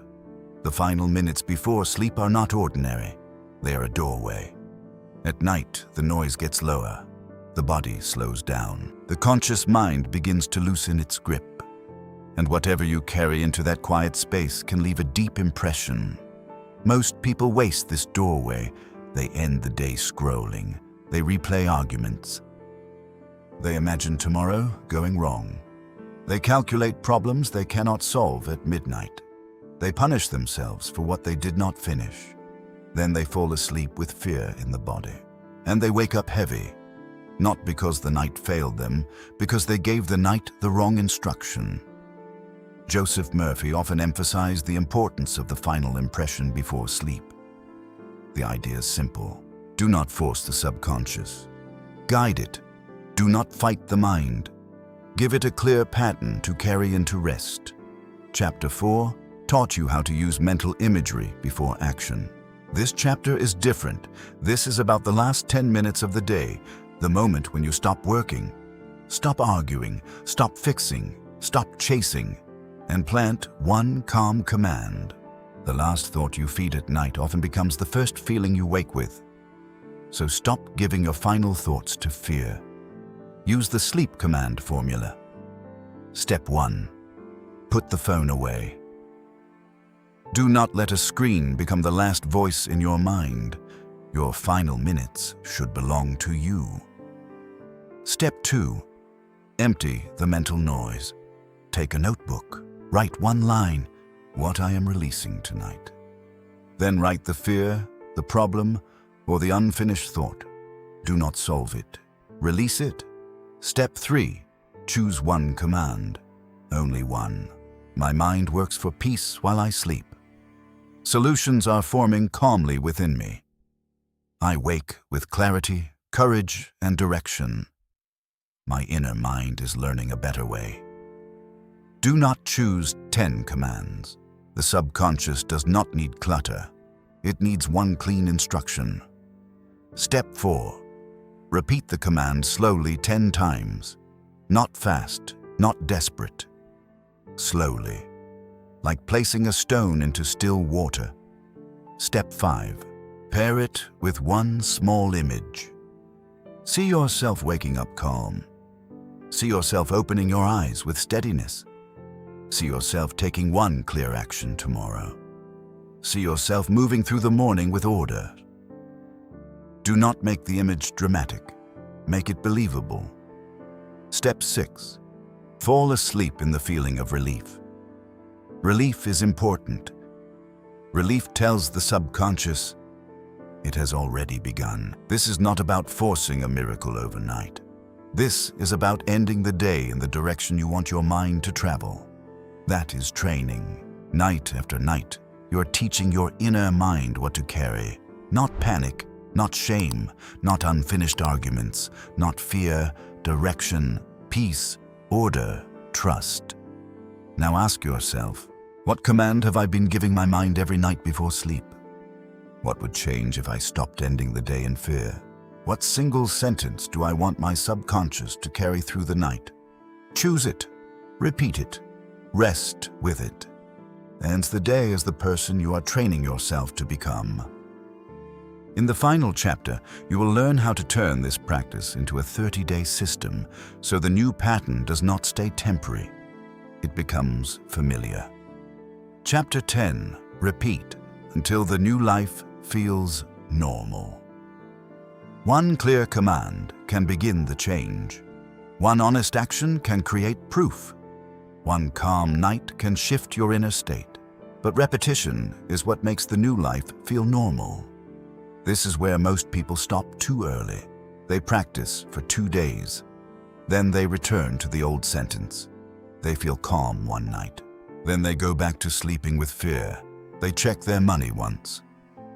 The final minutes before sleep are not ordinary. They are a doorway. At night, the noise gets lower. The body slows down. The conscious mind begins to loosen its grip. And whatever you carry into that quiet space can leave a deep impression. Most people waste this doorway. They end the day scrolling. They replay arguments. They imagine tomorrow going wrong. They calculate problems they cannot solve at midnight. They punish themselves for what they did not finish. Then they fall asleep with fear in the body. And they wake up heavy, not because the night failed them, because they gave the night the wrong instruction. Joseph Murphy often emphasized the importance of the final impression before sleep. The idea is simple. Do not force the subconscious. Guide it. Do not fight the mind. Give it a clear pattern to carry into rest. Chapter 4 taught you how to use mental imagery before action. This chapter is different. This is about the last 10 minutes of the day, the moment when you stop working. Stop arguing, stop fixing, stop chasing, and plant one calm command. The last thought you feed at night often becomes the first feeling you wake with. So stop giving your final thoughts to fear. Use the sleep command formula. Step 1. Put the phone away. Do not let a screen become the last voice in your mind. Your final minutes should belong to you. Step 2. Empty the mental noise. Take a notebook. Write one line, what I am releasing tonight. Then write the fear, the problem, or the unfinished thought. Do not solve it. Release it. Step 3. Choose one command. Only one. My mind works for peace while I sleep. Solutions are forming calmly within me. I wake with clarity, courage, and direction. My inner mind is learning a better way. Do not choose 10 commands. The subconscious does not need clutter. It needs one clean instruction. Step 4. Repeat the command slowly 10 times. Not fast, not desperate. Slowly, like placing a stone into still water. Step 5. Pair it with one small image. See yourself waking up calm. See yourself opening your eyes with steadiness. See yourself taking one clear action tomorrow. See yourself moving through the morning with order. Do not make the image dramatic. Make it believable. Step 6. Fall asleep in the feeling of relief. Relief is important. Relief tells the subconscious, it has already begun. This is not about forcing a miracle overnight. This is about ending the day in the direction you want your mind to travel. That is training. Night after night, you're teaching your inner mind what to carry. Not panic, not shame, not unfinished arguments, not fear, direction, peace, order, trust. Now ask yourself, what command have I been giving my mind every night before sleep? What would change if I stopped ending the day in fear? What single sentence do I want my subconscious to carry through the night? Choose it, repeat it, rest with it. Ends the day as the person you are training yourself to become. In the final chapter, you will learn how to turn this practice into a 30-day system so the new pattern does not stay temporary. It becomes familiar. Chapter 10. Repeat until the new life feels normal. One clear command can begin the change. One honest action can create proof. One calm night can shift your inner state. But repetition is what makes the new life feel normal. This is where most people stop too early. They practice for 2 days. Then they return to the old sentence. They feel calm one night. Then they go back to sleeping with fear. They check their money once.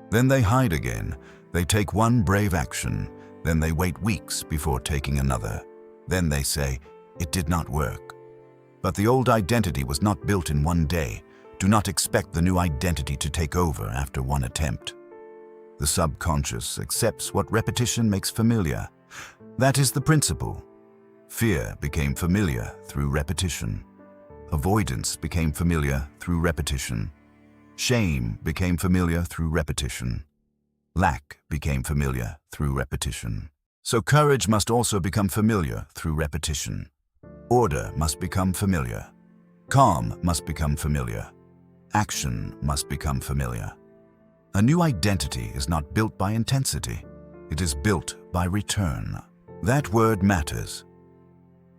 Then they hide again. They take one brave action. Then they wait weeks before taking another. Then they say, it did not work. But the old identity was not built in one day. Do not expect the new identity to take over after one attempt. The subconscious accepts what repetition makes familiar. That is the principle. Fear became familiar through repetition. Avoidance became familiar through repetition. Shame became familiar through repetition. Lack became familiar through repetition. So courage must also become familiar through repetition. Order must become familiar. Calm must become familiar. Action must become familiar. A new identity is not built by intensity. It is built by return. That word matters.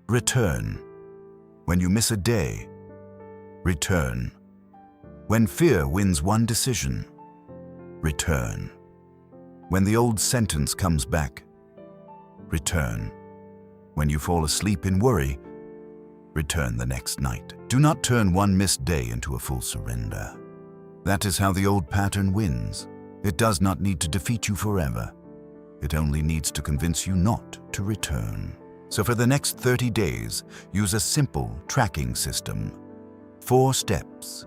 Return. When you miss a day, return. When fear wins one decision, return. When the old sentence comes back, return. When you fall asleep in worry, return the next night. Do not turn one missed day into a full surrender. That is how the old pattern wins. It does not need to defeat you forever. It only needs to convince you not to return. So for the next 30 days, use a simple tracking system. 4 steps.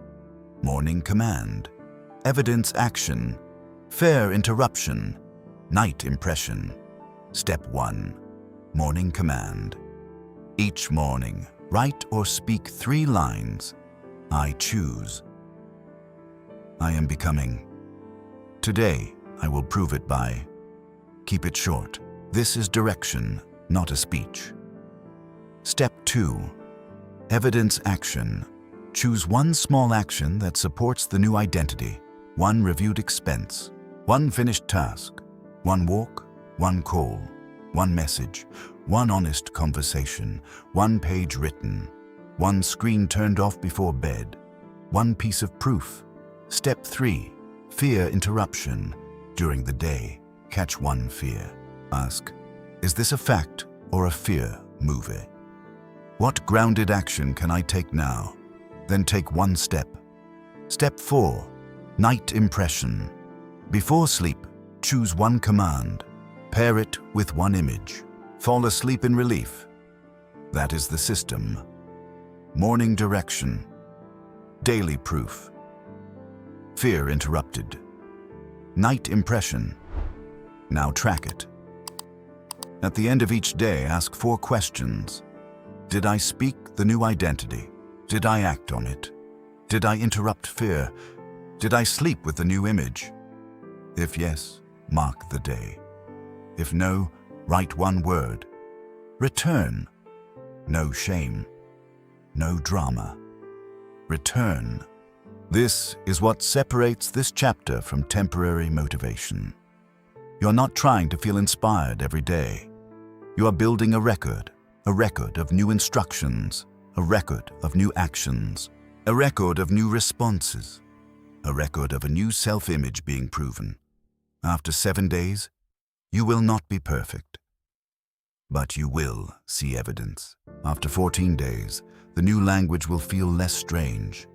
Morning command. Evidence action. Fair interruption. Night impression. Step 1. Morning command. Each morning, write or speak 3 lines. I choose. I am becoming. Today, I will prove it by. Keep it short. This is direction, not a speech. Step 2. Evidence action. Choose one small action that supports the new identity. 1 reviewed expense. 1 finished task. 1 walk. 1 call. 1 message. 1 honest conversation. 1 page written. 1 screen turned off before bed. 1 piece of proof. Step 3. Fear interruption. During the day, catch 1 fear. Ask, is this a fact or a fear movie? What grounded action can I take now? Then take 1 step. Step 4. Night impression. Before sleep, choose 1 command. Pair it with 1 image. Fall asleep in relief. That is the system. Morning direction. Daily proof. Fear interrupted. Night impression. Now track it. At the end of each day, ask 4 questions. Did I speak the new identity? Did I act on it? Did I interrupt fear? Did I sleep with the new image? If yes, mark the day. If no, write 1 word. Return. No shame. No drama. Return. This is what separates this chapter from temporary motivation. You're not trying to feel inspired every day. You are building a record of new instructions, a record of new actions, a record of new responses, a record of a new self-image being proven. After 7 days, you will not be perfect, but you will see evidence. After 14 days, the new language will feel less strange.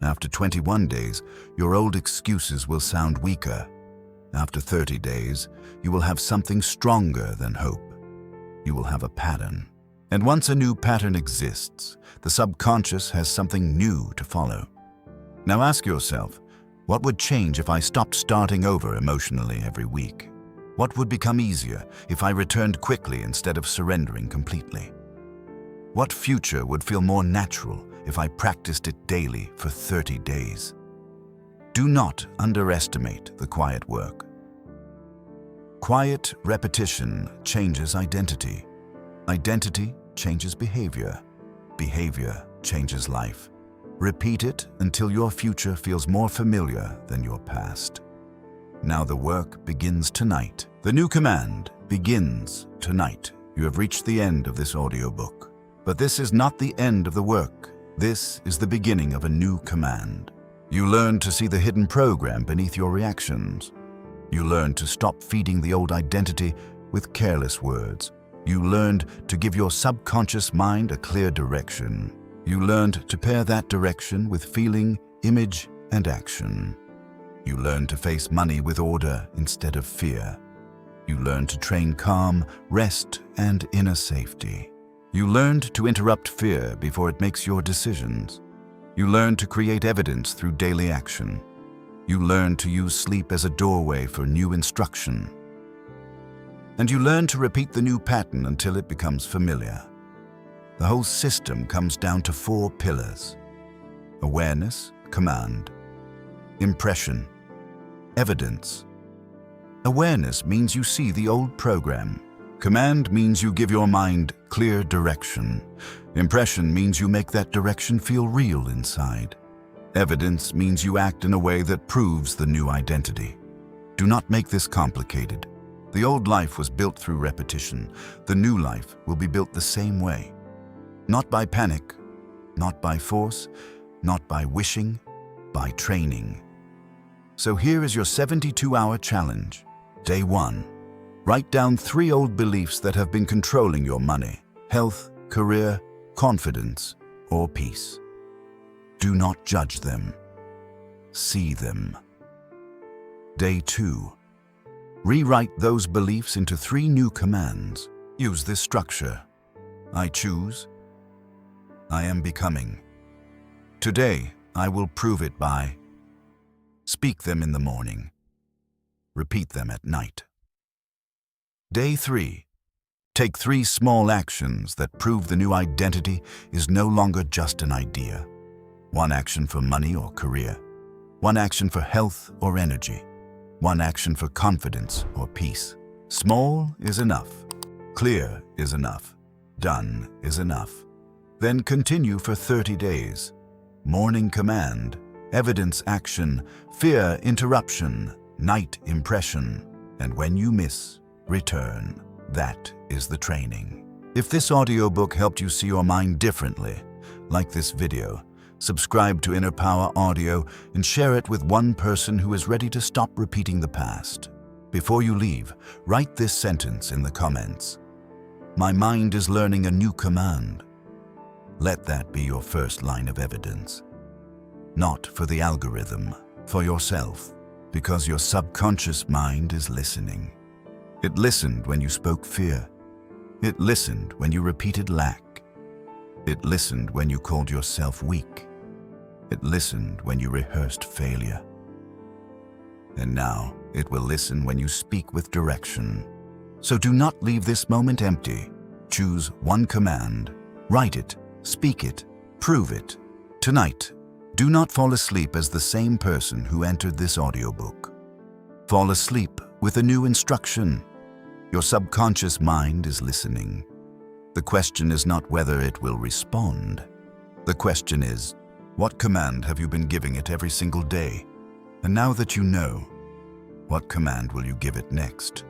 After 21 days, your old excuses will sound weaker. After 30 days, you will have something stronger than hope. You will have a pattern. And once a new pattern exists, the subconscious has something new to follow. Now ask yourself, what would change if I stopped starting over emotionally every week? What would become easier if I returned quickly instead of surrendering completely? What future would feel more natural if I practiced it daily for 30 days? Do not underestimate the quiet work. Quiet repetition changes identity. Identity changes behavior. Behavior changes life. Repeat it until your future feels more familiar than your past. Now the work begins tonight. The new command begins tonight. You have reached the end of this audiobook. But this is not the end of the work. This is the beginning of a new command. You learn to see the hidden program beneath your reactions. You learn to stop feeding the old identity with careless words. You learned to give your subconscious mind a clear direction. You learned to pair that direction with feeling, image, and action. You learned to face money with order instead of fear. You learned to train calm, rest, and inner safety. You learned to interrupt fear before it makes your decisions. You learned to create evidence through daily action. You learned to use sleep as a doorway for new instruction. And you learn to repeat the new pattern until it becomes familiar. The whole system comes down to 4 pillars: awareness, command, impression, evidence. Awareness means you see the old program. Command means you give your mind clear direction. Impression means you make that direction feel real inside. Evidence means you act in a way that proves the new identity. Do not make this complicated. The old life was built through repetition. The new life will be built the same way. Not by panic, not by force, not by wishing, by training. So here is your 72-hour challenge. Day 1. Write down 3 old beliefs that have been controlling your money, health, career, confidence, or peace. Do not judge them. See them. Day 2. Rewrite those beliefs into 3 new commands. Use this structure. I choose. I am becoming. Today, I will prove it by. Speak them in the morning. Repeat them at night. Day 3. Take 3 small actions that prove the new identity is no longer just an idea. 1 action for money or career. 1 action for health or energy. 1 action for confidence or peace. Small is enough. Clear is enough. Done is enough. Then continue for 30 days. Morning command, evidence action, fear interruption, night impression, and when you miss, return. That is the training. If this audiobook helped you see your mind differently, like this video, subscribe to Inner Power Audio and share it with one person who is ready to stop repeating the past. Before you leave, write this sentence in the comments. My mind is learning a new command. Let that be your first line of evidence. Not for the algorithm, for yourself, because your subconscious mind is listening. It listened when you spoke fear. It listened when you repeated lack. It listened when you called yourself weak. It listened when you rehearsed failure. And now it will listen when you speak with direction. So do not leave this moment empty. Choose 1 command. Write it, speak it, prove it. Tonight, do not fall asleep as the same person who entered this audiobook. Fall asleep with a new instruction. Your subconscious mind is listening. The question is not whether it will respond. The question is, what command have you been giving it every single day? And now that you know, what command will you give it next?